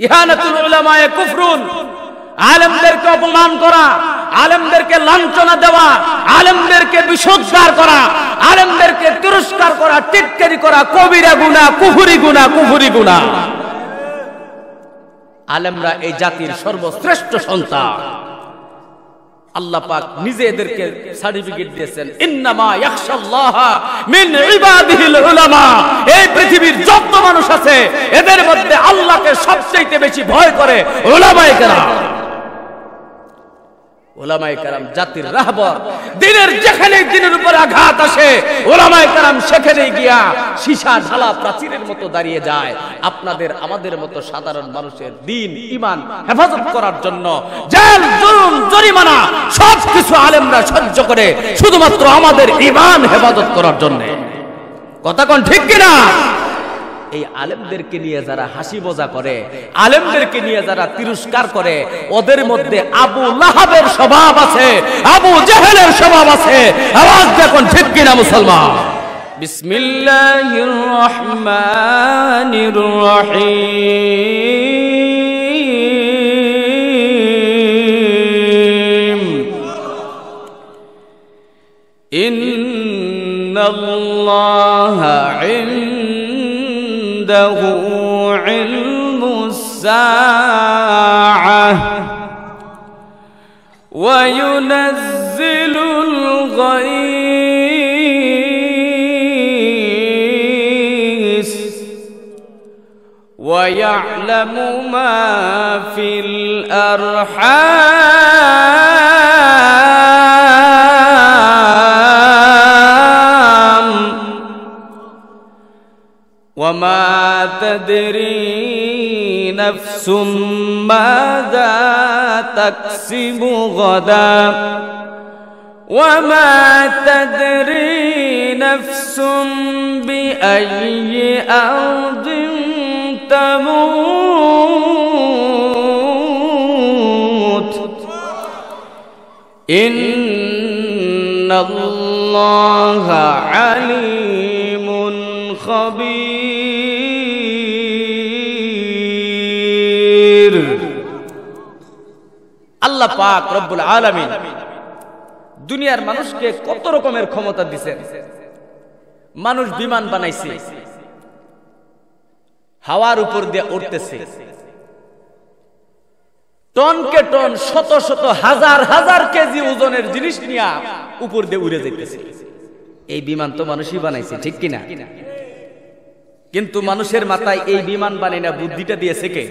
ইহানাতুল উলামায়ে কুফরুন, আলেমদেরকে অপমান করা, আলেমদেরকে লাঞ্ছনা দেওয়া, আলেমদেরকে বিসর্জন করা, আলেমদেরকে তিরস্কার করা, টিটকারি করা কবিরা গুনাহ, কুফরি গুনাহ, কুফরি গুনাহ। আলেমরা এই জাতির সর্বশ্রেষ্ঠ সন্তান। আল্লাহ পাক নিজে এদেরকে সার্টিফিকেট দিয়েছেন, ইন্নামা ইয়াখশাল্লাহা মিন ইবাদিহিল উলামা। এই পৃথিবীর যত মানুষ আছে এদের মধ্যে আল্লাহকে সবচেয়ে বেশি ভয় করে উলামায়ে কেরাম। উলামায়ে কেরাম জাতির রাহবর। দিনের যেখানে দিনের উপর আঘাত আসে উলামায়ে কেরাম সেখানে গিয়া সীসা ঢালা প্রাচীরের মতো দাঁড়িয়ে যায়, আপনাদের আমাদের মতো সাধারণ মানুষের দিন ঈমান হেফাজত করার জন্য। জেল, জুলুম, জরিমানা সবকিছু আলেমরা সহ্য করে শুধুমাত্র আমাদের ঈমান হেফাজত করার জন্য। কথা কোন ঠিক কিনা? এই আলেমদেরকে নিয়ে যারা হাসি মজা করে, আলেমদেরকে নিয়ে যারা তিরস্কার করে, ওদের মধ্যে আবু লাহাবের স্বভাব আছে, আবু জেহেলের স্বভাব আছে। আওয়াজ দেখুন ঠিক কিনা মুসলমান? বিসমিল্লাহির রহমানির রহিম। ইন্নাল্লাহা عنده علم الساعة وينزل الغيث ويعلم ما في الأرحام وما تدري نفس ماذا تكسب غدا وما تدري نفس بأي أرض تموت إن الله عليم خبير। আল্লাহ পাক রব্বুল আলামিন দুনিয়ার মানুষকে কত রকমের ক্ষমতা দিয়েছেন। মানুষ বিমান বানাইছে, হাওয়ার উপর দিয়ে উড়তেছে, টনকে টন, শত শত হাজার হাজার কেজি ওজনের জিনিস নিয়ে উপর দিয়ে উড়ে যাইতেছে। এই বিমান তো মানুষই বানাইছে, ঠিক কিনা? কিন্তু মানুষের মাথায় এই বিমান বানাই না, বুদ্ধিটা দিয়েছে কে?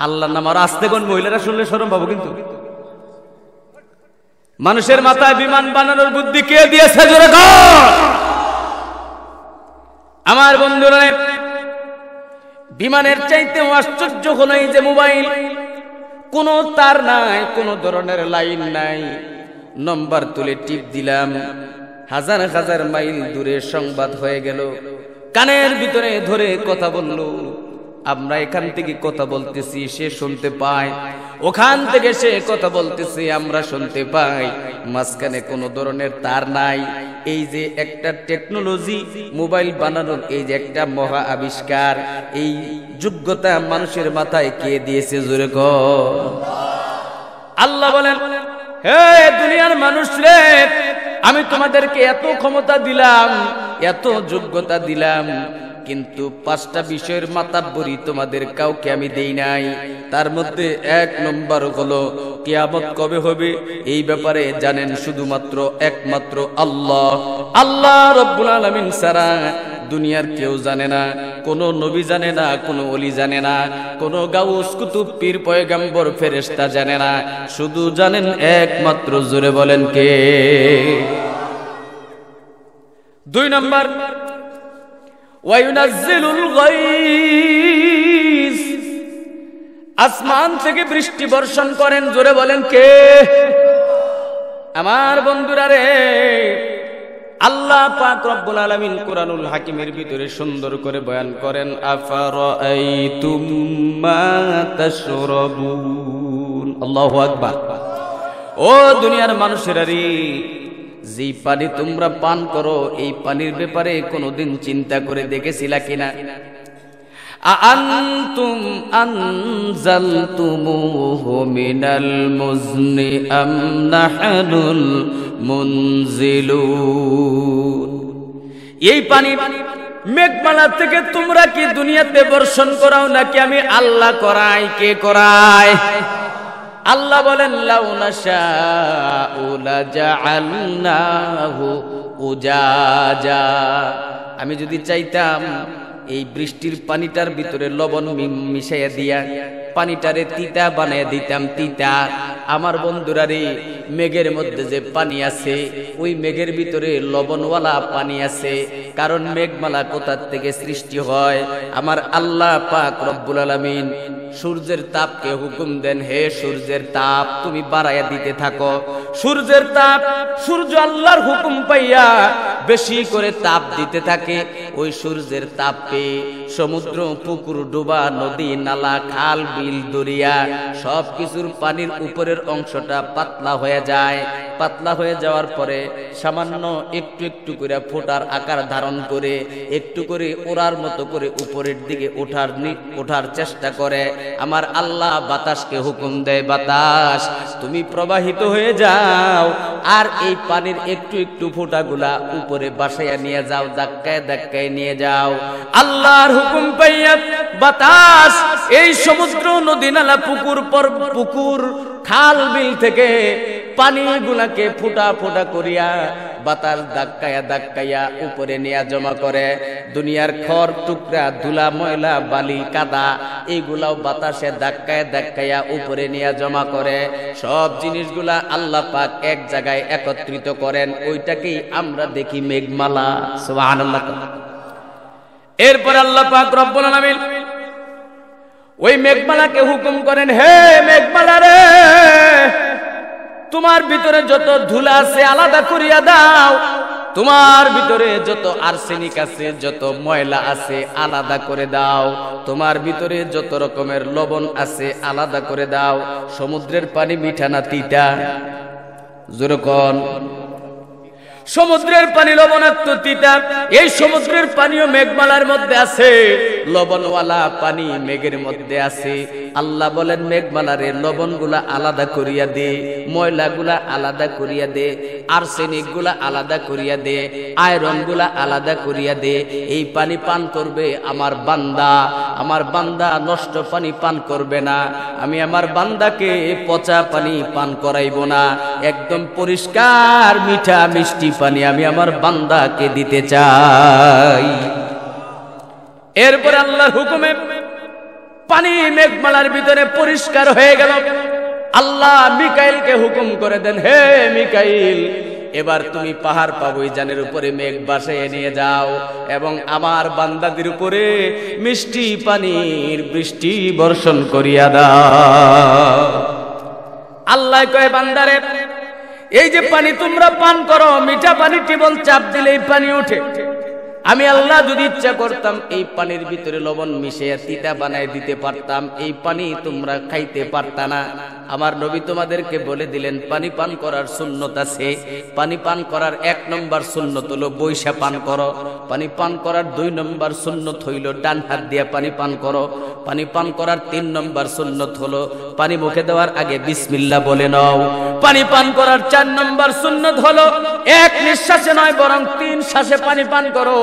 আল্লাহর নাম। আর আস্তে কোন মহিলারা শুনলে শরম পাবো, কিন্তু মানুষের মাথায় বিমান বানানোর বুদ্ধি কে দিয়েছে? জোরে কর। আমার বন্ধুরা, বিমানের চাইতে আশ্চর্য হলো এই যে মোবাইল, কোনো তার নাই, কোনো ধরনের লাইন নাই, নম্বর তুলে টিপ দিলাম, হাজার হাজার মাইল দূরে সংবাদ হয়ে গেল, কানের ভিতরে ধরে কথা বলল। আমরা এখান থেকে কথা বলতেছি, সে শুনতে পায়, ওখান থেকে সে কথা বলতেছে, আমরা শুনতে পাই, মাঝখানে কোনো ধরনের তার নাই। এই যে একটা টেকনোলজি, মোবাইল বানানোর এই যে একটা মহা আবিষ্কার, এই যোগ্যতা মানুষের মাথায় কে দিয়েছে? জোরে কর। আল্লাহ বলেন, হে দুনিয়ার মানুষ রে, আমি তোমাদেরকে এত ক্ষমতা দিলাম, এত যোগ্যতা দিলাম, কিন্তু পাঁচটা বিষয়ের মাতাব্বরি তোমাদের কাউকে আমি দেই নাই। তার মধ্যে এক নম্বর হলো কিয়ামত কবে হবে এই ব্যাপারে জানেন শুধুমাত্র একমাত্র আল্লাহ। আল্লাহ রব্বুল আলামিন ছাড়া দুনিয়ার কেউ জানে না, কোনো নবী জানে না, কোনো ওলি জানে না, কোনো গাউস কুতুব পীর পয়গম্বর ফেরেশতা জানে না, শুধু জানেন একমাত্র, জোরে বলেন কে? দুই নম্বর, ওয়ায়ুনাজ্জিলুল গায়স, আসমান থেকে বৃষ্টি বর্ষণ করেন, জোরে বলেন কে? আমার বন্ধুরা রে, আল্লাহ পাক রব্বুল আলামিন কুরআনুল হাকিমের ভিতরে সুন্দর করে বয়ান করেন, আফারাআইতুম মা তাশরাবুন। আল্লাহু আকবার। ও দুনিয়ার মানুষেরা রে, যে পানি তোমরা পান করো, এই পানির ব্যাপারে কোনোদিন চিন্তা করে দেখেছিলা কিনা? আআনতুম আনজালতুমুহু মিনাল মুজনি আম নাহনুল মুনজিলুন। এই পানি মেঘমালা থেকে তোমরা কি দুনিয়াতে বর্ষণ করাও নাকি আমি আল্লাহ করাই? কে করায়? আল্লাহ বলেন লাউ নাশাউ লাজআলনাহু উজাজা, আমি যদি চাইতাম এই বৃষ্টির পানিটার ভিতরে লবণ মিশাইয়া দিয়া পানিটারে তিতা বানাইয়া দিতাম। তিতা আমার বন্ধুরা রে, মেঘের মধ্যে যে পানি আছে ওই মেঘের ভিতরে লবণওয়ালা পানি আছে। কারণ মেঘমালা কোথা থেকে সৃষ্টি হয়? আমার আল্লাহ পাক রব্বুল আলামিন সূর্যের তাপকে হুকুম দেন, হে সূর্যের তাপ তুমি বাড়াইয়া দিতে থাকো। সূর্যের তাপ, সূর্য আল্লাহর হুকুম পাইয়া বেশি করে তাপ দিতে থাকে। ওই সূর্যের তাপ পেয়ে সমুদ্র, পুকুর, ডোবা, নদী, নালা, খাল, বিল, দরিয়া সব কিছুর পানির উপরের অংশটা পাতলা হয়ে যায়। পাতলা হয়ে যাওয়ার পরে সামান্য একটু একটু করে ফোঁটার আকার ধারণ করে একটু করে ওড়ার মতো করে উপরের দিকে ওঠার চেষ্টা করে। আমার আল্লাহ বাতাসকে হুকুম দেয়, বাতাস তুমি প্রবাহিত হয়ে যাও, আর এই পানির একটু একটু ফোঁটাগুলা উপরে বাসাইয়া নিয়ে যাও, ধাক্কায় ধাক্কায় নিয়ে যাও। আল্লাহর হুকুম পাইয়া বাতাস এই সমুদ্র, নদী, নালা, পুকুর, খাল, বিল থেকে পানিগুলাকে ফোঁটা ফোঁটা করিয়া বাতাস ধাক্কায়া ধাক্কাইয়া উপরে নিয়ে জমা করে। দুনিয়ার খড় টুকরা, ধুলা, ময়লা, বালি, কাদা এইগুলাও বাতাসে ধাক্কায়া ধাক্কাইয়া উপরে নিয়ে জমা করে। সব জিনিসগুলা আল্লাহ পাক এক জায়গায় একত্রিত করেন, ওইটাকেই আমরা দেখি মেঘমালা। সুবহানাল্লাহ। এরপর আল্লাহ পাক রব্বুল আলামিন ওই মেঘমালাকে হুকুম করেন, হে মেঘমালা রে, তোমার ভিতরে যত ধুলা আছে আলাদা করিয়া দাও, তোমার ভিতরে যত আর্সেনিক আছে, যত ময়লা আছে আলাদা করে দাও, তোমার ভিতরে যত রকমের লবণ আছে আলাদা করে দাও। সমুদ্রের পানি মিঠা না তিতা? যেরকম সমুদ্রের পানি লবণাক্ত, তিতা। এই সমুদ্রের পানিও মেঘমালার মধ্যে আছে, লবণওয়ালা পানি মেঘের মধ্যে আছে। আল্লাহ বলেন মেঘমালারে লবণগুলা আলাদা করিয়া দে, ময়লাগুলা আলাদা করিয়া দে, আর্সেনিক গুলা আলাদা করিয়া দে, আয়রন গুলা আলাদা করিয়া দে। এই পানি পান করবে আমার বান্দা। আমার বান্দা নষ্ট পানি পান করবে না। আমি আমার বান্দাকে পচা পানি পান করাইব না। একদম পরিষ্কার মিঠা মিষ্টি পানি আমি আমার বান্দাকে দিতে চাই। এরপর আল্লাহর হুকুমে পানি মেঘমালার ভিতরে পরিষ্কার হয়ে গেল। আল্লাহ মিকাইলকে হুকুম করে দেন, হে মিকাইল, এবার তুমি পাহাড় পাবইজানের উপরে মেঘ বাসায় নিয়ে যাও এবং আমার বান্দাদের উপরে মিষ্টি পানির বৃষ্টি বর্ষণ করিয়া দাও। আল্লাহ কয়, বান্দারে, এই যে পানি তোমরা পান করো, মিঠা পানি টিবল চাপ দিলে এই পানি ওঠে। আমি আল্লাহ যদি ইচ্ছা করতাম এই পানির ভিতরে লবণ মিশিয়ে তিতা বানায় দিতে পারতাম, এই পানি তোমরা খাইতে পারতা না। আমার নবী তোমাদেরকে বলে দিলেন পানি পান করার সুন্নত আছে। পানি পান করার 1 নম্বর সুন্নত হলো বৈশা পান করো। পানি পান করার 2 নম্বর সুন্নত হইল ডান হাত দিয়ে পানি পান করো। পানি পান করার 3 নম্বর সুন্নত হলো পানি মুখে দেওয়ার আগে বিসমিল্লাহ বলে নাও। পানি পান করার 4 নম্বর সুন্নত হলো 1 নিঃশ্বাসে নয় বরং 3 শ্বাসে পানি পান করো।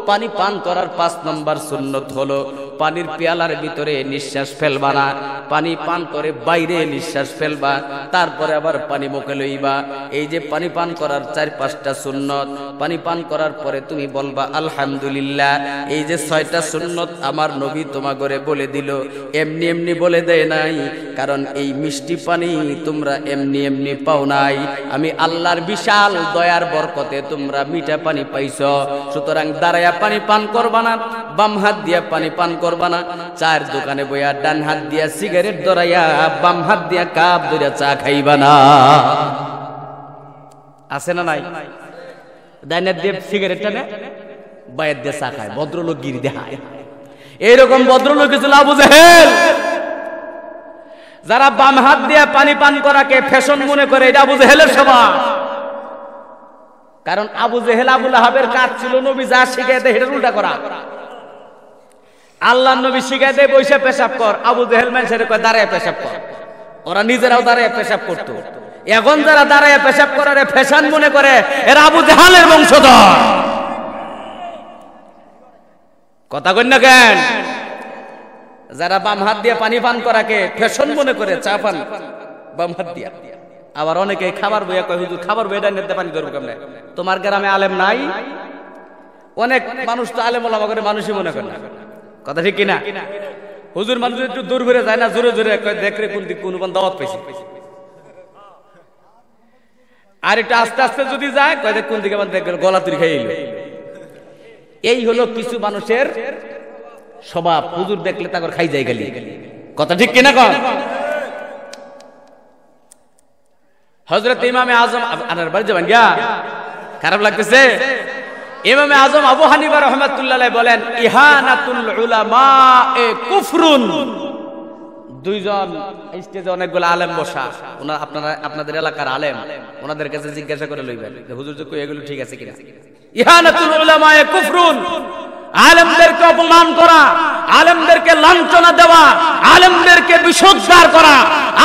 পানি পান করার 5 নম্বর সুন্নত হলো পানির পেয়ালার ভিতরে নিঃশ্বাস ফেলবা না, পানি পান করে বাইরে নিঃশ্বাস ফেলবা, তারপরে আবার পানি মুখে লইবা। এই যে পানি পান করার 4-5টা সুন্নত, পানি পান করার পরে তুমি বলবা আলহামদুলিল্লাহ। এই যে 6টা সুন্নত আমার নবী তোমাগরে বলে দিল, এমনি এমনি বলে দেয় নাই, কারণ এই মিষ্টি পানি তোমরা এমনি এমনি পাও নাই। আমি আল্লাহর বিশাল দয়ার বরকতে তোমরা মিঠা পানি পাইছো। সুতরাং দাঁড়ায়া পানি পান করবা না, বাম হাত দিয়া পানি পান করবা না, চায়ের দোকানে বইয়া ডান হাত দিয়া সিগারেট ধরাইয়া বাম হাত দিয়া কাপ ধরিয়া চা খাইবা না। আছে না নাই? ডান হাত দিয়ে সিগারেট টানে, বায়ের দিয়ে চা খায়, ভদ্রলোক গিরি দেখায়। এইরকম ভদ্রলোক ছিল আবু জেহেল। যারা বাম হাত দিয়া পানি পান করাকে ফ্যাশন মনে করে, এটা আবু জেহেলের স্বভাব। কারণ আবু জেহেল আবু লাহাবের কাজ ছিল নবী যা শিখিয়ে দেয় এটা উল্টা করা। আল্লাহর নবী শিখায় দেয় বইসা পেশাব কর, আবু জেহেল মানুষের কয় দাঁড়ায় পেশাব কর। ওরা নিজেরাও দাঁড়ায় পেশাব করতো। এখন যারা দাঁড়ায় পেশাব করার ফ্যাশন মনে করে এরা আবু জেহেলের বংশধর। কথা কই না কেন? যারা বাম হাত দিয়ে পানি পান করাকে ফ্যাশন মনে করে, চা পান বাম হাত দিয়া। আবার অনেকে খাবার বইয়া কয় হুজুর খাবার বইটা নিতে পানি ধরবো কেমনে? তোমার গ্রামে আলেম নাই? অনেক মানুষ তো আলেম ওলামা করে মানুষই মনে করে না। কথা ঠিক কিনা? হুজুর মানুষ একটু দূর ঘুরে যায় না, জোরে জোরে কয় দেখরে কোন দিক কোন দাওয়াত পাইছে। আর একটু আস্তে আস্তে যদি যায় কয় দেখ কোন দিকে গলা তুই খাই। এই হলো কিছু মানুষের স্বভাব। হুজুর দেখলে তাকে খাই যায় গেলি। কথা ঠিক কিনা কন? হযরত ইমামে আজম আনার বাড়ি যাবেন গিয়া খারাপ লাগতেছে। ইমামে আজম আবু হানিফা রাহমাতুল্লাহ আলাইহি বলেন ইহানাতুল উলামা এ কুফরুন। দুইজন স্টেজে অনেকগুলো আলেম বসা, ওনারা আপনাদের এলাকার আলেম, ওনাদের কাছে জিজ্ঞাসা করে লইবেন হুজুর যে কই এগুলো ঠিক আছে কিনা। ইহানাতুল উলামা এ কুফরুন, আলেমদেরকে অপমান করা, আলেমদেরকে লাঞ্ছনা দেওয়া, আলেমদেরকে বিসর্জন করা,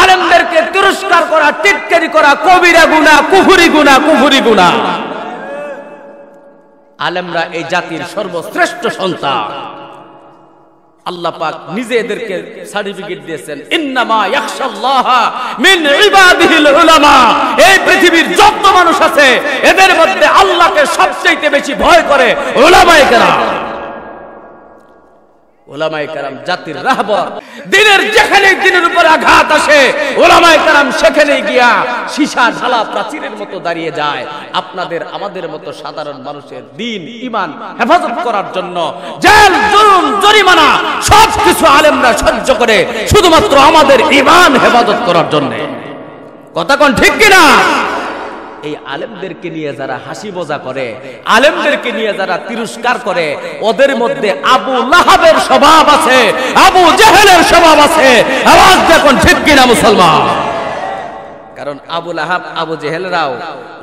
আলেমদেরকে তিরস্কার করা, টিটকারি করা কবিরা গুনাহ, কুফরি গুনাহ, কুফরি গুনাহ। আলেমরা এই জাতির সর্বশ্রেষ্ঠ সন্তান। আল্লাহ পাক নিজে এদেরকে সার্টিফিকেট দিয়েছেন ইন্নামা ইয়াখশাল্লাহা মিন ইবাদিহিল উলামা। এই পৃথিবীর যত মানুষ আছে এদের মধ্যে আল্লাহকে সবচেয়ে বেশি ভয় করে উলামায়ে কেরাম। উলামায়ে কেরাম জাতির রাহবর। দিনের যেখানে দিনের উপর আঘাত আসে উলামায়ে কেরাম সেখানে গিয়া সীসা ঢালা প্রাচীরের মতো দাঁড়িয়ে যায় আপনাদের আমাদের মতো সাধারণ মানুষের দিন ঈমান হেফাজত করার জন্য। জেল জুলুম জরিমানা সবকিছু আলেমরা সহ্য করে শুধুমাত্র আমাদের ঈমান হেফাজত করার জন্য। কথা কোন ঠিক কিনা? এই আলেমদেরকে নিয়ে যারা হাসি মজা করে, আলেমদেরকে নিয়ে যারা তিরস্কার করে, ওদের মধ্যে আবু লাহাবের স্বভাব আছে, আবু জেহেলের স্বভাব আছে। আওয়াজ দেখুন ঠিক কিনা মুসলমান? কারণ আবু লাহাব আবু জেহেলরাও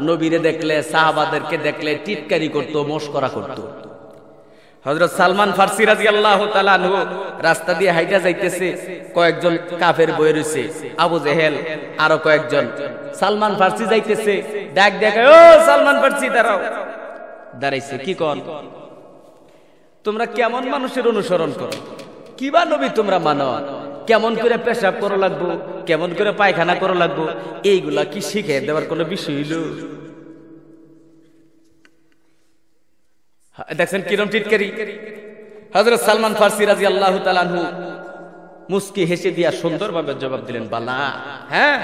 নবীরে দেখলে সাহাবাদেরকে দেখলে টিটকারি করত, মশকরা করত। হযরত সালমান ফারসি রাদিয়াল্লাহু তাআলা আনহু রাস্তা দিয়ে হাইটা যাইতেছে, কয়েকজন কাফের বয়ে রইছে, আবু জেহেল আরো কয়েকজন। সালমান ফারসি যাইতেছে, ডাক দেখায় ও সালমান ফারসি দাঁড়াও। দাঁড়াইছে, কি কর? তোমরা কেমন মানুষের অনুসরণ করো? কিবা নবী তোমরা মানো? কেমন করে পেশাব করো লাগবো, কেমন করে পায়খানা করো লাগবো, এইগুলা কি শিখে দেওয়ার কোনো বিষয় হইল? দেখছেন কিরম টিটকারি। হযরত সালমান ফারসি রাদিয়াল্লাহু তাআলা আনহু মুস্কি হেসে দিয়া সুন্দরভাবে জবাব দিলেন, বালা, হ্যাঁ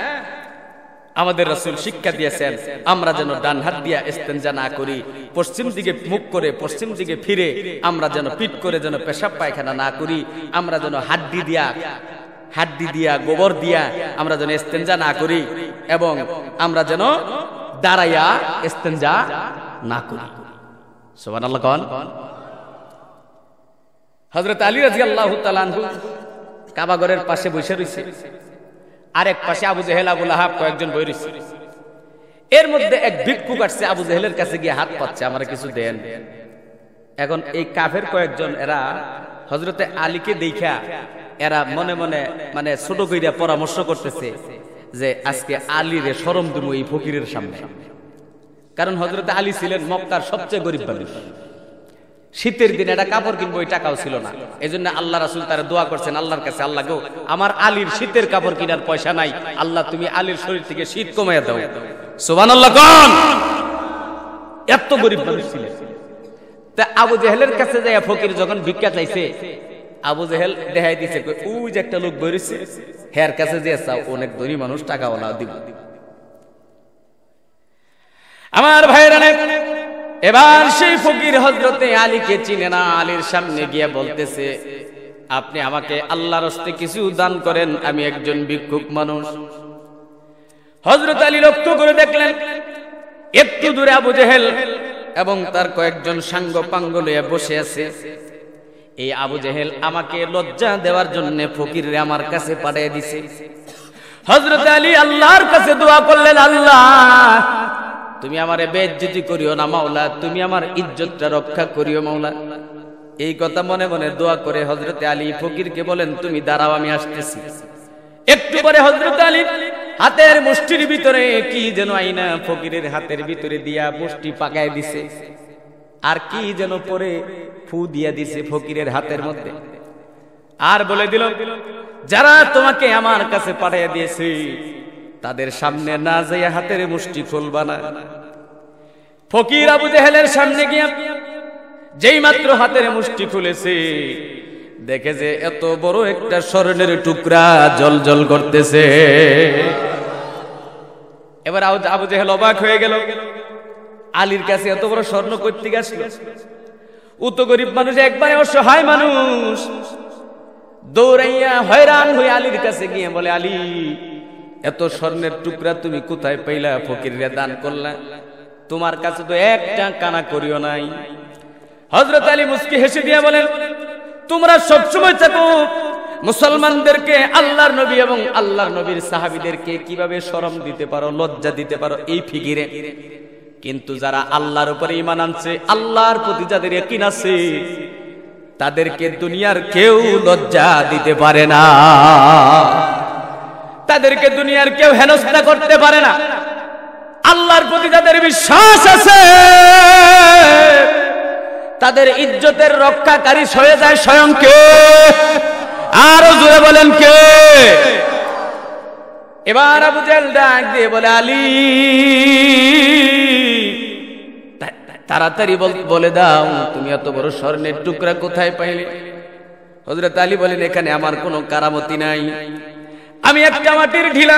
আমাদের রাসূল শিক্ষা দিয়েছেন আমরা যেন ডান হাত দিয়া ইস্তেনজা না করি, পশ্চিম দিকে মুখ করে পশ্চিম দিকে ফিরে আমরা যেন পিঠ করে যেন পেশাব পায়খানা না করি, আমরা যেন হাড্ডি দিয়া গোবর দিয়া আমরা যেন ইস্তেনজা না করি, এবং আমরা যেন দাঁড়াইয়া ইস্তেনজা না করি। সুবহানাল্লাহ কোন? হযরত আলী রাদিয়াল্লাহু তাআলা আনহু কাবা ঘরের পাশে বসে রইছে, আরেক পাশে আবু জেহেল আবু লাহাব কয়েকজন বসে রইছে। এর মধ্যে এক ভিক্ষুক আসছে আবু জেহেলের কাছে গিয়ে হাত পাচ্ছে, আমরা কিছু দেন। এখন এই কাফের কয়েকজন এরা হযরতে আলীকে দেখা এরা মনে মনে মানে ছোট কইরা পরামর্শ করতেছে যে আজকে আলীরে শরম দিব এই ফকিরের সামনে। কারণ হযরত আলী ছিলেন মক্কার সবচেয়ে গরিব মানুষ। শীতের দিনে একটা কাপড় কিনবো ওই টাকাও ছিল না। এই জন্য আল্লাহ রাসূল তারা দোয়া করছেন আল্লাহর কাছে, আল্লাহ গো আমার আলীর শীতের কাপড় কেনার পয়সা নাই, আল্লাহ তুমি আলীর শরীর থেকে শীত কমাইয়া দাও। সুবহানাল্লাহ কোন? এত গরিব মানুষ ছিলেন। তা আবু জেহেলের কাছে যায় ফকির যখন ভিক্ষা চাইছে, আবু জেহেল দেখাই দিছে ওই যে একটা লোক বেরিয়েছে, হের কাছে যে চাও অনেক ধনী মানুষ, টাকাওয়ালা দিব। আমার ভাইরা, এবার সেই ফকির হযরতে আলীকে চিনে না, আলীর সামনে গিয়ে বলতেছে আপনি আমাকে আল্লাহর হস্তে কিছু দান করেন, আমি একজন ভিক্ষুক মানুষ। হযরত আলী লক্ষ্য করে দেখলেন একটু দূরে আবু জেহেল এবং তার কয়েকজন সাঙ্গ পাঙ্গ লইয়া বসে আছে। এই আবু জেহেল আমাকে লজ্জা দেওয়ার জন্য ফকিররে আমার কাছে পাঠিয়ে দিছে। হযরত আলী আল্লাহর কাছে দোয়া করলেন, আল্লাহ তুমি আমারে বেইজ্জতি করিও না মাওলা, তুমি আমার ইজ্জতটা রক্ষা করিও মাওলা। এই কথা মনে মনে দোয়া করে হযরতে আলী ফকিরকে বলেন, তুমি দাঁড়াও, আমি আসতেছি। একটু পরে হযরতে আলী হাতের মুষ্টির ভিতরে কি যেন আইনা ফকিরের হাতের ভিতরে দিয়া মুষ্টি পাকায় দিছে, আর কি যেন পরে ফু দিয়া দিছে ফকিরের হাতের মধ্যে, আর বলে দিল, যারা তোমাকে আমার কাছে পাঠিয়ে দিয়েছে তাদের সামনে না যাইয়া হাতের মুষ্টি খুলবা না। ফকির আবু জেহেলের সামনে গিয়া যেই মাত্র হাতের মুষ্টি খুলেছে, দেখে যে এত বড় একটা স্বর্ণের টুকরা জ্বলজ্বল করতেছে। এবার আবু জেহেল অবাক হয়ে গেল, আলীর কাছে এত বড় স্বর্ণ করতে গেছিল। ও তো গরিব মানুষ, একবারে অসহায় মানুষ। দৌড়াইয়া হয়রান হয়ে আলীর কাছে গিয়ে বলে, আলী, এত স্বর্ণের টুকরা তুমি কোথায় পাইলা? ফকিররা দান করলা, তোমার কাছে তো একটা কানা করিও নাই। হযরত আলী মুস্কি হেসে দিয়ে বলেন, তোমরা সবসময় চাকো মুসলমানদেরকে আল্লাহর নবী এবং আল্লাহর নবীর সাহাবীদেরকে কিভাবে শরম দিতে পারো, লজ্জা দিতে পারো এই ফিকিরে, কিন্তু যারা আল্লাহর উপরে ঈমান আনছে, আল্লাহর প্রতি যাদের ইয়াকিন আছে, তাদেরকে দুনিয়ার কেউ লজ্জা দিতে পারে না, তাদেরকে দুনিয়ার কেউ হেনস্থা করতে পারে না। আল্লাহর প্রতি যাদের বিশ্বাস আছে, তাদের ইজ্জতের রক্ষাকারী হয়ে যায় স্বয়ং কে? আরো জোরে বলেন কে? এবার আবু জেহেল ডাক দিয়ে বলে, আলী, তাড়াতাড়ি বলে দাও, তুমি এত বড় স্বর্ণের টুকরা কোথায় পাইলে? হযরত আলী বলেন, এখানে আমার কোনো কারামতি নাই, আমি একটা মাটির ঢিলা,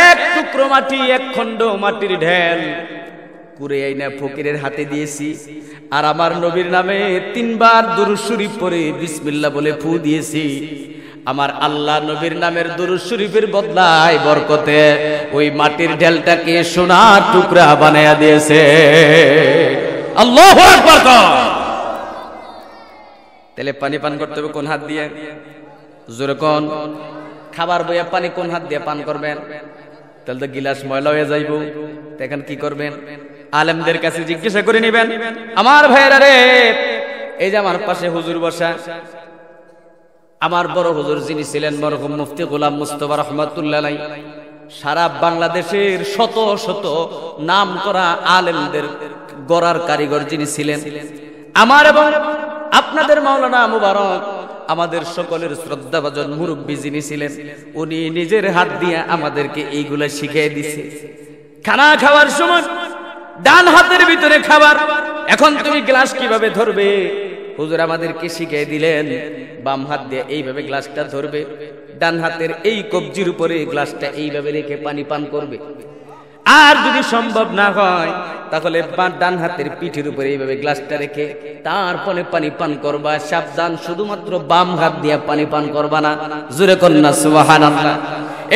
এক টুকরো মাটি, এক খণ্ড মাটির ঢেল কুরে আইনা ফকিরের হাতে দিয়েছি, আর আমার নবীর নামে 3 বার দুরূদ শরীফ পড়ে বিসমিল্লাহ বলে ফু দিয়েছি। আমার আল্লাহ নবীর নামের দুরূদ শরীফের বদলায় বরকতে ওই মাটির ঢেলটাকে সোনার টুকরা বানায়া দিয়েছে। আল্লাহু আকবার। তাহলে পানি পান করতে হবে কোন হাত দিয়ে? জোরে কোন? খাবার বইয়া পানি কোন হাত দিয়ে পান করবেন? তাহলে তো গিলাস ময়লা হয়ে যাইব। এখন কি করবেন? আলেমদের কাছে জিজ্ঞাসা করে নেবেন। আমার ভাইয়েরা রে, এই যে আমার পাশে হুজুর বসা, আমার বড় হুজুর যিনি ছিলেন মরহুম মুফতি গোলাম মুস্তাফা রহমাতুল্লাহ আলাইহি, সারা বাংলাদেশের শত শত নাম করা আলেমদের গড়ার কারিগর যিনি ছিলেন, আমার এবং আপনাদের মাওলানা মুবারক, আমাদের সকলের শ্রদ্ধাভাজন মুরব্বী যিনি ছিলেন, উনি নিজের হাত দিয়ে আমাদেরকে এইগুলা শিখিয়ে দিছে। খানা খাওয়ার সময় ডান হাতের ভিতরে খাবার, এখন তুমি গ্লাস কিভাবে ধরবে? হুজুর আমাদেরকে শিখিয়ে দিলেন, বাম হাত দিয়ে এইভাবে গ্লাসটা ধরবে, ডান হাতের এই কবজির উপরে গ্লাসটা এইভাবে রেখে পানি পান করবে। আর যদি সম্ভব না হয় তাহলে ডান হাতের পিঠের উপরে এইভাবে গ্লাসটা রেখে তারপরে পানি পান করবা। সাবধান, শুধুমাত্র বাম হাত দিয়ে পানি পান করবা না। জোরে কন্যা সুবহানাল্লাহ।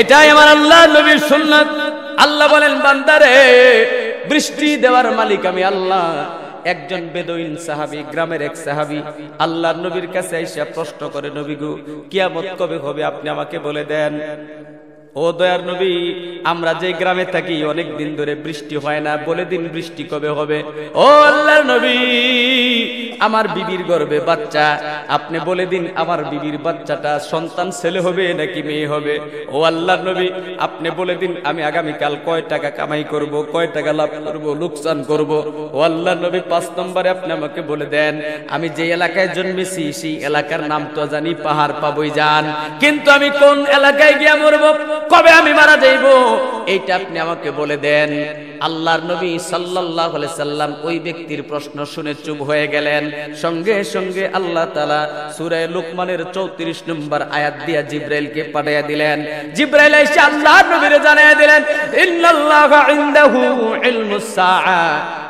এটাই আমার আল্লাহর নবীর সুন্নাত। আল্লাহ বলেন, বান্দারে, বৃষ্টি দেওয়ার মালিক আমি আল্লাহ। একজন বেদুইন সাহাবী, গ্রামের এক সাহাবী আল্লাহর নবীর কাছে এসে প্রশ্ন করে, নবী গো, কিয়ামত কবে হবে আপনি আমাকে বলে দেন। ও দয়ার নবী, আমরা যে গ্রামে থাকি অনেক দিন ধরে বৃষ্টি হয় না, বলে দিন বৃষ্টি কবে হবে। ও আল্লাহর নবী, আমার বিবির গর্ভে বাচ্চা, আপনি বলে দিন আমার বিবির বাচ্চাটা সন্তান ছেলে হবে নাকি মেয়ে হবে। ও আল্লাহর নবী, আপনি বলে দিন আমি আগামীকাল কয় টাকা কামাই করব, কয় টাকা লাভ করব, লোকসান করব। ও আল্লাহর নবী, 5 নম্বরে আপনি আমাকে বলে দেন, আমি যে এলাকায় জন্মেছি সেই এলাকার নাম তো জানি, পাহাড় পাবই যান, কিন্তু আমি কোন এলাকায় গিয়ে মরব, কবে আমি মারা যাইব, এইটা আপনি আমাকে বলে দেন। আল্লাহর নবী সাল্লাল্লাহু আলাইহি সাল্লাম ওই ব্যক্তির প্রশ্ন শুনে চুপ হয়ে গেলেন। সঙ্গে সঙ্গে আল্লাহ তাআলা সূরা লুকমানের 34 নম্বর আয়াত দিয়া জিবরাইলকে পাঠিয়ে দিলেন। জিবরাইল এসে আল্লাহর নবীরে জানিয়ে দিলেন, ইন্নাল্লাহা ইনদাহু ইলমুস সাআ,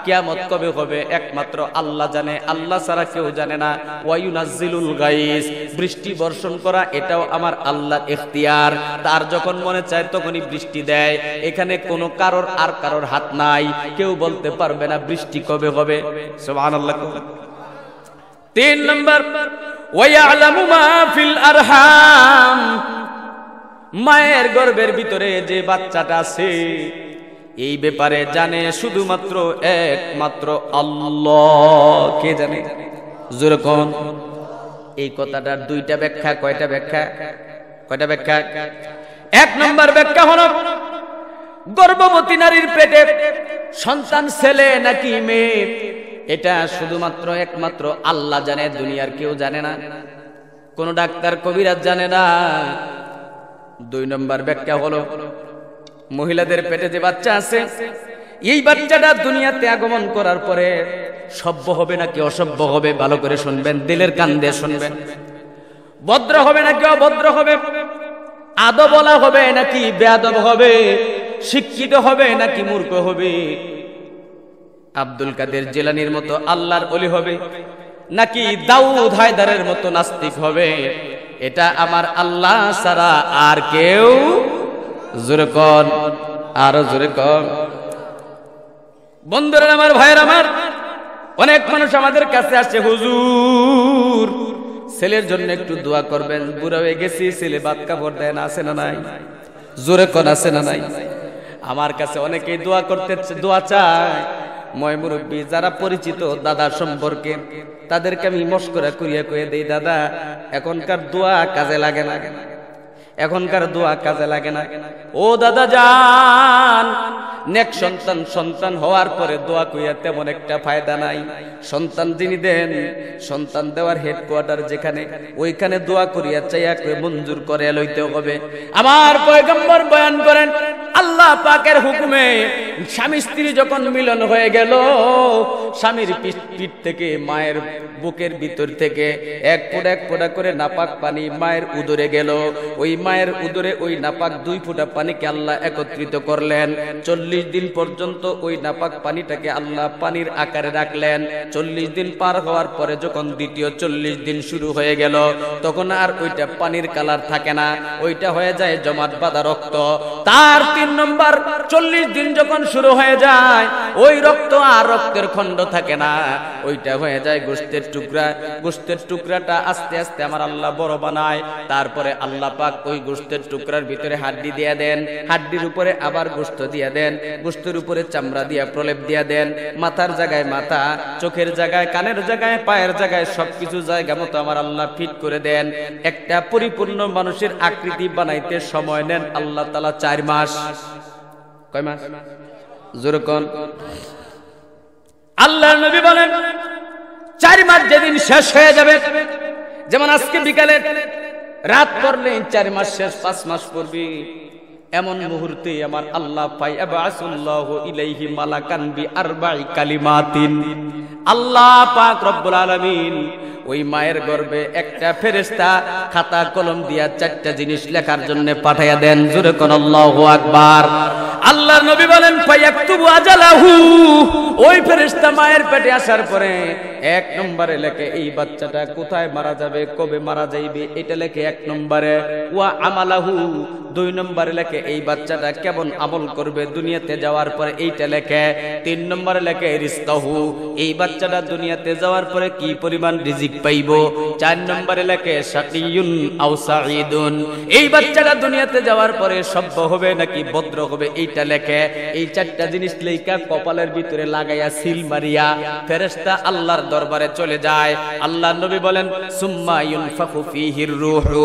কিয়ামত কবে হবে একমাত্র আল্লাহ জানে, আল্লাহ ছাড়া কেউ জানে না। ওয়া ইউনাজ্জিলুল গায়স, বৃষ্টি বর্ষণ করা এটাও আমার আল্লাহর ইখতিয়ার, তার যখন মনে চায় তখনই বৃষ্টি দেয়। এখানে কোনো কারোর আর কারোর হাত নাই, কেউ বলতে পারবে না বৃষ্টি কবে হবে। সুবহানাল্লাহ। 3 নম্বর, ওয়া ইয়ালামু মা ফিল আরহাম, মায়ের গর্ভের ভিতরে যে বাচ্চাটা আছে এই ব্যাপারে জানে শুধুমাত্র একমাত্র আল্লাহ। কে জানে? জোরে কোন। এই কথাটার দুইটা ব্যাখ্যা, কয়টা ব্যাখ্যা? কয়টা ব্যাখ্যা? এক নম্বর ব্যাখ্যা হলো গর্ভবতী নারীর পেটে সন্তান ছেলে নাকি মেয়ে এটা শুধুমাত্র একমাত্র আল্লাহ জানে, দুনিয়ার কেউ জানে না, কোন ডাক্তার কবিরাজ জানে না। দুই নম্বর ব্যাখ্যা হলো মহিলাদের পেটে যে বাচ্চা আছে এই বাচ্চাটা দুনিয়াতে আগমন করার পরে সভ্য হবে নাকি অসভ্য হবে, ভালো করে শুনবেন, দিলের কান দিয়ে শুনবেন। ভদ্র হবে নাকি অভদ্র হবে, আদবওয়ালা হবে নাকি বেয়াদব হবে, শিক্ষিত হবে নাকি মূর্খ হবে, আব্দুল কাদের জিলানীর মতো আল্লাহর ওলি হবে নাকি দাউদ হায়দারের মতো নাস্তিক হবে, এটা আমার আল্লাহ ছাড়া আর কেউ। জোরে কোন, আরো জোরে কোন। বন্ধুরা আমার, ভাইয়ের আমার, অনেক মানুষ আমাদের কাছে আসছে, হুজুর ছেলের জন্য একটু দোয়া করবেন, বুড়া হয়ে গেছি, ছেলে বাদ কাপড় দেয় না, আছে না নাই? জোরে কোন, আছে না নাই? আমার কাছে অনেকেই দোয়া করতে, দোয়া চায়। ময় মুরব্বী যারা পরিচিত দাদা সম্পর্কে তাদেরকে আমি মস্করা করিয়া কয়ে দেই, দাদা এখনকার দোয়া কাজে লাগে না, এখনকার দোয়া কাজে লাগে না। ও দাদা জান, নেক সন্তান সন্তান হওয়ার পরে দোয়া কইয়া তেমন একটা ফায়দা নাই। সন্তান যিনি দেন, সন্তান দেওয়ার হেডকোয়ার্টার যেখানে, ওইখানে দোয়া করিয়া চাইয়া করে মঞ্জুর করে লইতে হবে। আমার পয়গম্বর বয়ান করেন, আল্লাহ পাকের হুকুমে স্বামী স্ত্রী যখন মিলন হয়ে গেল, স্বামীর পিঠ থেকে মায়ের বুকের ভিতর থেকে এক ফোঁটা করে নাপাক পানি মায়ের উদরে গেল। ওই মায়ের উদরে ওই নাপাক 2 ফোঁটা পানিকে আল্লাহ একত্রিত করলেন। 40 দিন পর্যন্ত ওই নাপাক পানিটাকে আল্লাহ পানির আকারে রাখলেন। 40 দিন পার হওয়ার পরে যখন দ্বিতীয় 40 দিন শুরু হয়ে গেল, তখন আর ওইটা পানির কালার থাকে না, ওইটা হয়ে যায় জমাট বাঁধা রক্ত। তার 3 নম্বর 40 দিন যখন শুরু হয়ে যায়, ওই রক্ত আর রক্তের খণ্ড থাকে না, ওইটা হয়ে যায় গোশতের টুকরা। গোশতের টুকরাটা আস্তে আস্তে আমার আল্লাহ বড় বানায়। তারপরে আল্লাহ পাক ওই গোশতের টুকরার ভিতরে হাড্ডি দিয়ে দেন, হাড্ডির উপরে আবার গোশত দিয়ে দেন, গোশতের উপরে চামড়া দিয়া প্রলেপ দিয়ে দেন, মাথার জায়গায় মাথা, চোখের জায়গায়, কানের জায়গায়, পায়ের জায়গায় সবকিছু জায়গা মতো আমার আল্লাহ ফিট করে দেন। একটা পরিপূর্ণ মানুষের আকৃতি বানাইতে সময় নেন আল্লাহ তাআলা 4 মাস। কয় মাস? জোরে কোন। আল্লাহর নবী বলেন 4 মাস যেদিন শেষ হয়ে যাবে, যেমন আজকে বিকালে রাত পড়লে 4 মাস শেষ, 5 মাস পড়বে, এমন মুহূর্তে আমার আল্লাহ ফায়াবাসুল্লাহু ইলাইহি মালাকান বি4 কালিমাতিন, আল্লাহ পাক রব্বুল আলামিন ওই মায়ের গর্ভে একটা ফেরেশতা খাতা কলম দিয়া 4টা জিনিস লেখার জন্য পাঠাইয়া দেন। জোরে কোন আল্লাহু আকবার। আল্লাহর নবী বলেন ফায়াকতুবু আজালাহু, ওই ফেরেশতা মায়ের পেটে আসার পরে 1 নম্বরে লেখে এই বাচ্চাটা কোথায় মারা যাবে, কবে মারা যাইবে, এটা লেখে 1 নম্বরে। ওয়া আমালাহু, 2 নম্বরে লেখে এই বাচ্চাটা কেমন আমল করবে দুনিয়াতে যাওয়ার পরে, এইটা লেখে। 3 নম্বরে লেখে রিজকাহু, এই বাচ্চাটা দুনিয়াতে যাওয়ার পরে কি পরিমাণ রিজিক পাইবো। 4 নম্বরে লেখে শাকিয়ুন আও সাঈদুন, এই বাচ্চাটা দুনিয়াতে যাওয়ার পরে সভ্য হবে নাকি ভদ্র হবে, এইটা লেখে। এই 4টা জিনিস লেখা কপালের ভিতরে লাগাইয়া সিল মারিয়া ফেরেশতা আল্লাহর দরবারে চলে যায়। আল্লাহর নবী বলেন সুম্মা ইউনফাখু ফীহির রূহু,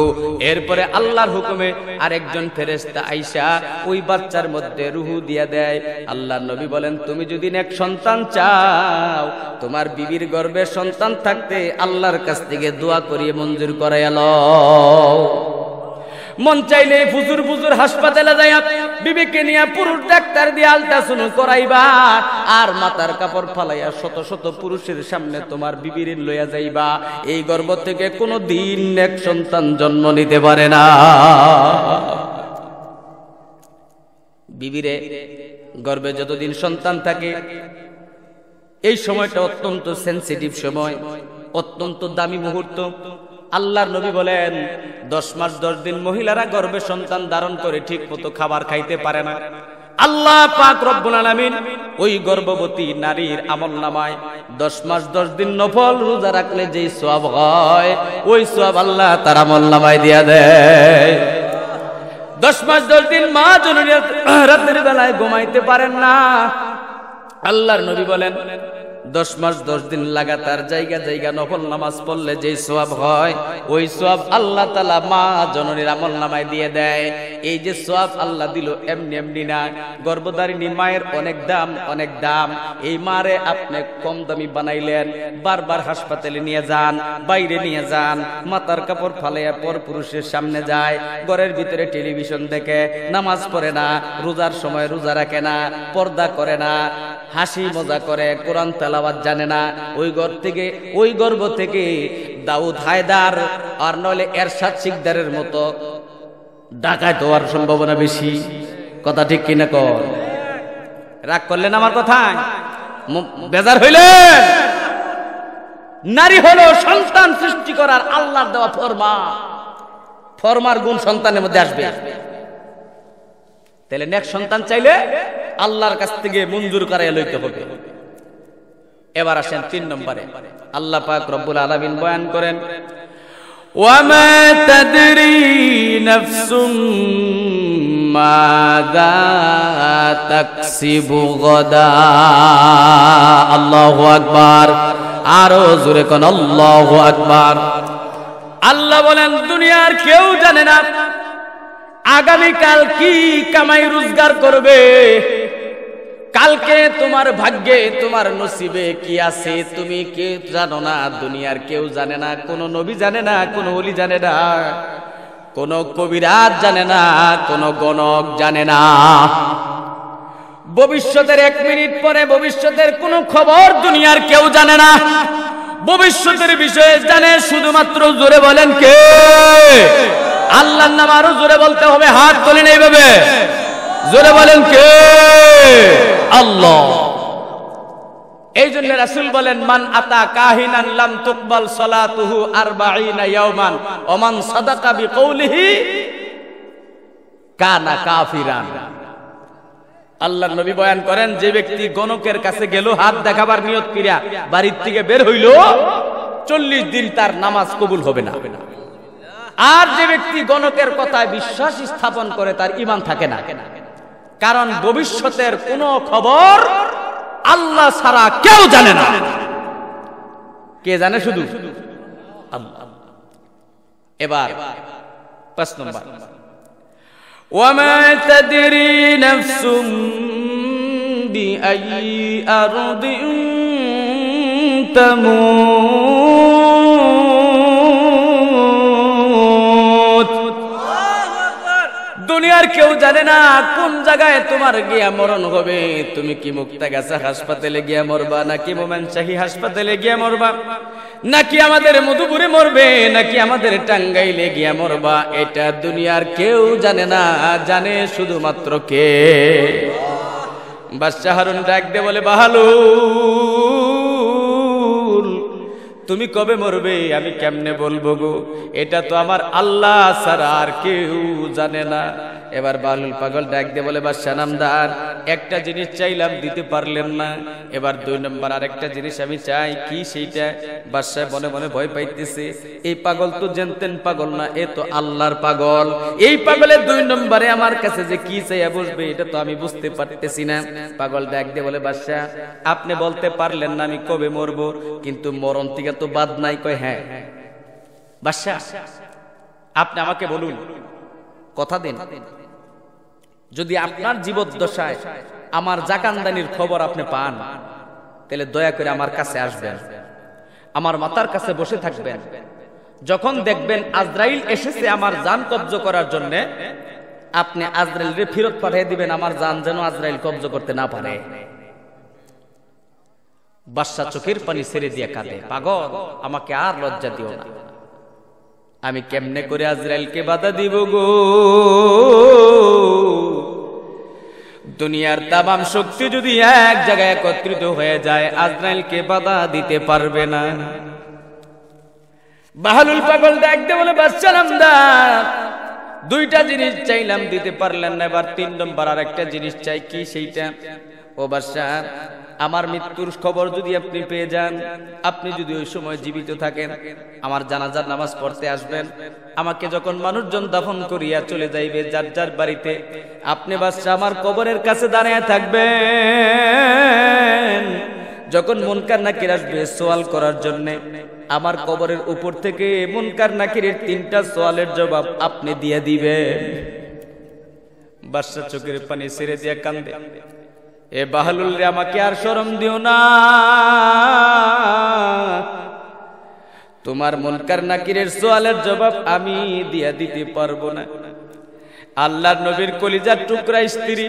এরপরে আল্লাহর হুকুমে আরেকজন ফেরেশতা আইসা ওই বাচ্চার মধ্যে রূহ দিয়া দেয়। আল্লাহর নবী বলেন তুমি যদি নেক সন্তান চাও, তোমার বিবির গর্ভে সন্তান থাকতে আল্লাহর কাছ থেকে দোয়া করিয়ে মঞ্জুর করাইয়া লও। মন চাইলে ফুজুর ফুজুর হাসপাতালে যাইয়া বিবিকে নিয়ে পুরুষ ডাক্তার দিয়ে আলট্রাসাউন্ড করাইবা, আর মাথার কাপড় ফালাইয়া শত শত পুরুষের সামনে তোমার বিবির লইয়া যাইবা। এই গর্ভ থেকে কোনো দিন এক সন্তান জন্ম নিতে পারে না। বিবিরে গর্ভে যতদিন সন্তান থাকে, এই সময়টা অত্যন্ত সেনসিটিভ সময়, অত্যন্ত দামি মুহূর্ত। আল্লাহর নবী বলেন 10 মাস 10 দিন মহিলারা গর্ভে সন্তান ধারণ করে ঠিক মতো খাবার খাইতে পারে না। আল্লাহ পাক রব্বুল আলামিন ওই গর্ভবতী নারীর আমলনামায় 10 মাস 10 দিন নফল রোজা রাখলে যেই সওয়াব হয়, ওই সওয়াব আল্লাহ তার আমলনামায় দিয়া দেয়। 10 মাস 10 দিন মা জননী রাতের বেলায় ঘুমাইতে পারেন না। আল্লাহর নবী বলেন 10 মাস 10 দিন লাগাতার জায়গা জায়গা নফল নামাজ পড়লে যেই সওয়াব হয়, ওই সওয়াব আল্লাহ তাআলা মা জননীর আমলনামায় দিয়ে দেয়। এই যে সওয়াব আল্লাহ দিল এমনি এমনি না, গর্ভধারিণী মায়ের অনেক দাম, অনেক দাম। এই মারে আপনি কম দামি বানাইলেন, বারবার হাসপাতালে নিয়ে যান, বাইরে নিয়ে যান, মাথার কাপড় ফালাইয়া পর পুরুষের সামনে যায়, ঘরের ভিতরে টেলিভিশন দেখে, নামাজ পড়ে না, রোজার সময় রোজা রাখে না, পর্দা করে না, হাসি মজা করে, কোরআন তেলাওয়াত জানে না। ওই ঘর থেকে, ওই গর্ভ থেকে দাউদ হায়দার আর নইলে এরশাদ শিকদারের মতো ডাকাত হওয়ার সম্ভাবনা বেশি। কথা ঠিক কিনা কর? রাগ করলেন আমার কথায়? বেজার হইলেন? নারী হলো সন্তান সৃষ্টি করার আল্লাহর দেওয়া ফরমা। ফরমার গুণ সন্তানের মধ্যে আসবে। তাহলে নেক সন্তান চাইলে আল্লাহর কাছ থেকে মঞ্জুর করাইয়া লইতে হবে। এবার আসেন 3 নম্বরে। আল্লাহ পাক রব্বুল আলামিন বয়ান করেন, ওয়ামা তাদরি নাফসুম মাযা তাকসিবু গাদা। আল্লাহু আকবার। আরো জোরে কোন আল্লাহু আকবার। আল্লাহ বলেন, দুনিয়ার কেউ জানে না আগামীকাল কি কামাই রোজগার করবে, কালকে তোমার ভাগ্যে, তোমার নসিবে কি আছে তুমি কেউ জানো না। দুনিয়ার কেউ জানে না, কোন নবী জানে না, কোন ওলি জানে না, কোন কবিরাজ জানে না, কোন গণক জানে না। ভবিষ্যতের 1 মিনিট পরে ভবিষ্যতের কোন খবর দুনিয়ার কেউ জানে না। ভবিষ্যতের বিষয়ে জানে শুধুমাত্র, জোরে বলেন কে? আল্লাহর নাম আরো জোরে বলতে হবে, হাত তোলেন এইভাবে, জোরে বলেন কে? আল্লাহ। এই জন্য রাসূল বলেন, মান আতা কাহিনান লাম তুকবাল সালাতুহু 40 ইয়াওমান ওয়া মান সাদাকা বিকৌলিহি কানা কাফিরান। আল্লাহর নবী বয়ান করেন, যে ব্যক্তি গণকের কাছে গেল হাত দেখাবার নিয়ত করিয়া বাড়ির থেকে বের হইল, 40 দিন তার নামাজ কবুল হবে না। আর যে ব্যক্তি গণকের কথায় বিশ্বাস স্থাপন করে, তার ঈমান থাকে না। কারণ ভবিষ্যতের কোনো খবর আল্লাহ ছাড়া কেউ জানে না। কে জানে? শুধু আল্লাহ। এবার 5 নম্বর, ওয়ামা তাদরি নাফসুম বিআইয়ি আরদিন তামুত। দুনিয়ার কেউ জানে না কোন জায়গায় তোমার গিয়া মরণ হবে। তুমি কি মুক্তাগাছা হাসপাতালে গিয়া মরবা, নাকি মোমেনশাহী হাসপাতালে গিয়া মরবা, নাকি আমাদের মধুপুরে মরবে, নাকি আমাদের টাঙ্গাইলে গিয়া মরবা, এটা দুনিয়ার কেউ জানে না। জানে শুধুমাত্র কে? বাদশা হারুন ডাক দিয়ে বলে, বাহালুল, তুমি কবে মরবে আমি কেমনে বলবো গো? এটা তো আমার আল্লাহ ছাড়া আর কেউ জানে না। এবার বালুল পাগল ডাক দিয়ে বলে, বাদশা নামদার, একটা জিনিস চাইলাম দিতে পারলেন না। এবার 2 নম্বর আরেকটা জিনিস আমি চাই। কি সেইটা? বাদশা মনে মনে ভয় পাইতেছে, এই পাগল তো জেনতেন পাগল না, এ তো আল্লাহর পাগল। এই পাগলের 2 নম্বরে আমার কাছে যে কি চাইয়া বসবে এটা তো আমি বুঝতে পারতেছি না। পাগল ডাক দিয়ে বলে, বাদশা আপনি বলতে পারলেন না আমি কবে মরবো, কিন্তু মরণ থেকে তো বাদ নাই। কয় হ্যাঁ। বাদশা আপনি আমাকে বলুন, কথা দিন, যদি আপনার জীবদ্দশায় আমার জাকানদানির খবর আপনি পান, তাহলে দয়া করে আমার কাছে আসবেন, আমার মাথার কাছে বসে থাকবেন। যখন দেখবেন আজরাইল এসেছে আমার জান কব্জ করার জন্য, আপনি আজরাইলকে ফেরত পাঠিয়ে দিবেন, আমার জান যেন আজরাইল কব্জ করতে না পারে। বাদশা চোখের পানি ছেড়ে দিয়ে কাঁদে, পাগল আমাকে আর লজ্জা দিও না, আমি কেমনে করে আজরাইলকে বাধা দিব গো? দুনিয়ার তামাম শক্তি যদি এক জায়গায় একত্রিত হয়ে যায়, আজরাইলকে বাধা দিতে পারবে না। বাহালুল পাগল ডাকতে বলে, বাদশা নামদার, 2টা জিনিস চাইলাম দিতে পারলেন না, এবার 3 নম্বর আরেকটা জিনিস চাই। কি সেইটা? ও বাদশা, আমার মৃত্যুর খবর যদি আপনি পেয়ে যান, আপনি যদি ওই সময় জীবিত থাকেন, আমার জানাজার নামাজ পড়তে আসবেন। আমাকে যখন মানুষজন দাফন করিয়া চলে যাইবে যার যার বাড়িতে, আপনি বাদশা আমার কবরের কাছে দাঁড়িয়ে থাকবেন। যখন মুনকার নাকির আসবে সওয়াল করার জন্য, আমার কবরের উপর থেকে মুনকার নাকিরের 3টা সওয়ালের জবাব আপনি দিয়ে দিবেন। বাদশা চোখের পানি ছেড়ে দিয়ে কান্দে, এ বাহলুল রে, আমাকে আর শরম দিও না, তোমার মুনকার নাকিরের সওয়ালের জবাব আমি দিয়া দিতে পারবো না। আল্লাহর নবীর কলিজার টুকরা স্ত্রী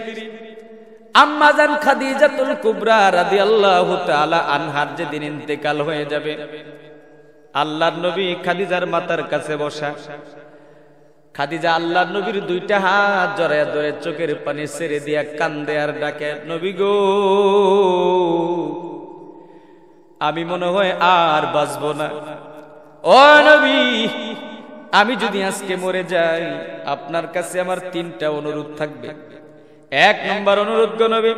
আম্মা জান খাদিজাতুল কুবরা রাদিয়াল্লাহু তাআলা আনহার যেদিন ইন্তেকাল হয়ে যাবে, আল্লাহর নবী খাদিজার মাথার কাছে বসা। খাদিজা আল্লাহর নবীর 2টা হাত জড়ায়া ধরে চোখের পানি ছেড়ে দিয়া কান্দে আর ডাকে, নবী গো, আমি মনে হয় আর বাঁচবো না। ও নবী, আমি যদি আজকে মরে যাই, আপনার কাছে আমার 3টা অনুরোধ থাকবে। 1 নম্বর অনুরোধ গো নবী,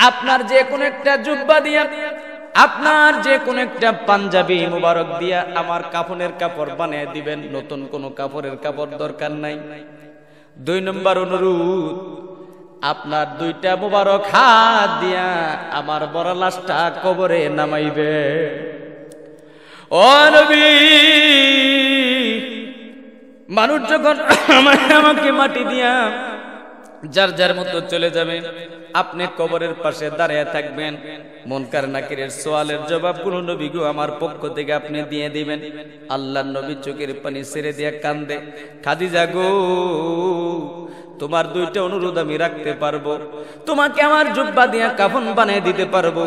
আপনার যে কোন একটা জুব্বা দিয়া, আপনার যে কোন একটা পাঞ্জাবি মুবারক দিয়া আমার কাফনের কাপড় বানিয়ে দিবেন, নতুন কোন কাপড়ের কাপড় দরকার নাই। 2 নম্বর অনুরোধ, আপনার 2টা মুবারক হাত দিয়া আমার বড় লাশটা কবরে নামাইবে। ও নবী, মানুষ যখন আমাকে মাটি দিয়া যার যার মতো চলে যাবে, আপনি কবরের পাশে দাঁড়িয়ে থাকবেন, মুনকার নাকিরের সওয়ালের জবাবগুলো নবী গো আমার পক্ষ থেকে আপনি দিয়ে দিবেন। আল্লাহর নবী চোখের পানি ছেড়ে দিয়া কান্দে, খাদিজা গো, তোমার 2টা অনুরোধ আমি রাখতে পারবো, তোমাকে আমার জুব্বা দিয়া কাফন বানিয়ে দিতে পারবো,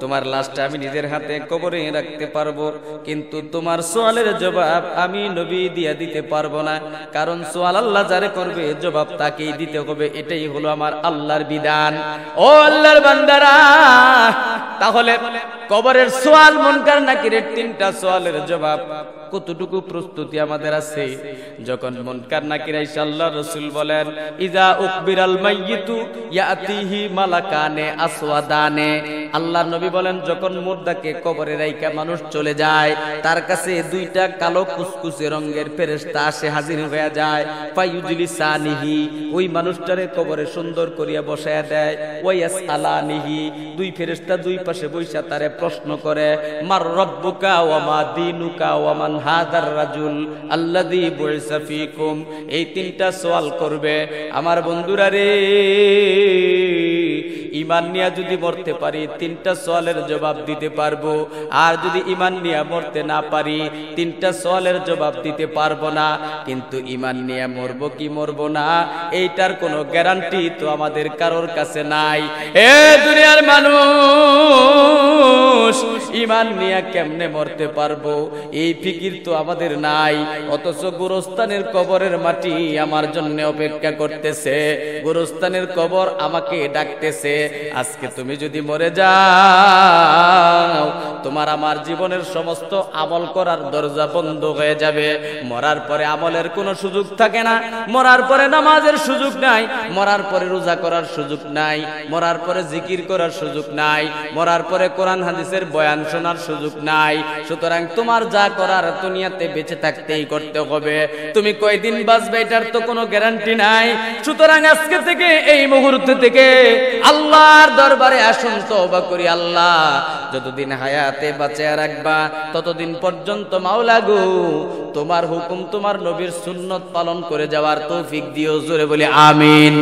তোমার লাশটা আমি নিজের হাতে কবরে রাখতে পারবো, কিন্তু তোমার সওয়ালের জবাব আমি নবী দিয়া দিতে পারবো না, কারণ সওয়াল আল্লাহ যারে করবে জবাব তাকেই দিতে হবে, এটাই হলো আমার আল্লাহর বিধান। ও আল্লাহর বান্দারা, তাহলে কবরের সওয়াল, মুনকার নাকিরের 3টা সওয়ালের জবাব কতটুকু প্রস্তুতি আমাদের আছে? যখন মুনকার নাকির আইসা আল্লাহর রাসূল বলেন, ইজা উকবিরাল মাইয়িতু ইয়াতিহি মালাকানে আসওয়াদানে, আল্লাহর নবী বলেন, যখন মুর্দাকে কবরে রাইখা মানুষ চলে যায়, তার কাছে 2টা কালো কুচকুচে রঙের ফেরেশতা আসে, হাজির হয়ে যায়। ফায়ুজলিসানিহি, ওই মানুষটারে কবরে সুন্দর করিয়া বসায়া দেয়। ওয়ায়াসআলানিহি, 2 ফেরেশতা 2 পাশে বইসা তারে প্রশ্ন করে, মার রব্বুকা ওয়া মা দীনুকা ওয়া মান হাদার রাজুল আল্লাযী বুইসা ফীকুম। এই 3টা সওয়াল করবে। আমার বন্ধুরা রে, ঈমান নিয়ে যদি মরতে পারি 3টা সওয়ালের জবাব দিতে পারবো, আর যদি ঈমান নিয়ে মরতে না পারি 3টা সওয়ালের জবাব দিতে পারবো না। কিন্তু ঈমান নিয়ে মরবো কি মরবো না, এইটার কোনো গ্যারান্টি তো আমাদের কারোর কাছে নাই। এ দুনিয়ার মানুষ, ঈমান নিয়ে কেমনে মরতে পারবো এই ফিকির তো আমাদের নাই, অথচ গোরস্থানের কবরের মাটি আমার জন্য অপেক্ষা করতেছে, গোরস্থানের কবর আমাকে ডাকতেছে। আজকে তুমি যদি মরে যাও, তোমার আমার জীবনের সমস্ত আমল করার দরজা বন্ধ হয়ে যাবে। মরার পরে আমলের কোনো সুযোগ থাকে না, মরার পরে নামাজের সুযোগ নাই, মরার পরে রোজা করার সুযোগ নাই, মরার পরে জিকির করার সুযোগ নাই, মরার পরে কোরআন হাদিসের বয়ান শোনার সুযোগ নাই। সুতরাং তোমার যা করার দুনিয়াতে বেঁচে থাকতেই করতে হবে। তুমি কয়দিন বাঁচবে এটার তো কোনো গ্যারান্টি নাই। সুতরাং আজকে থেকে, এই মুহূর্ত থেকে আল্লাহর দরবারে আসুন, তওবা করি। আল্লাহ, যতদিন হায়াতে বাঁচিয়ে রাখবা ততদিন পর্যন্ত মাওলা গো তোমার হুকুম, তোমার নবীর সুন্নত পালন করে যাওয়ার তৌফিক দিও। জোরে বলি আমিন।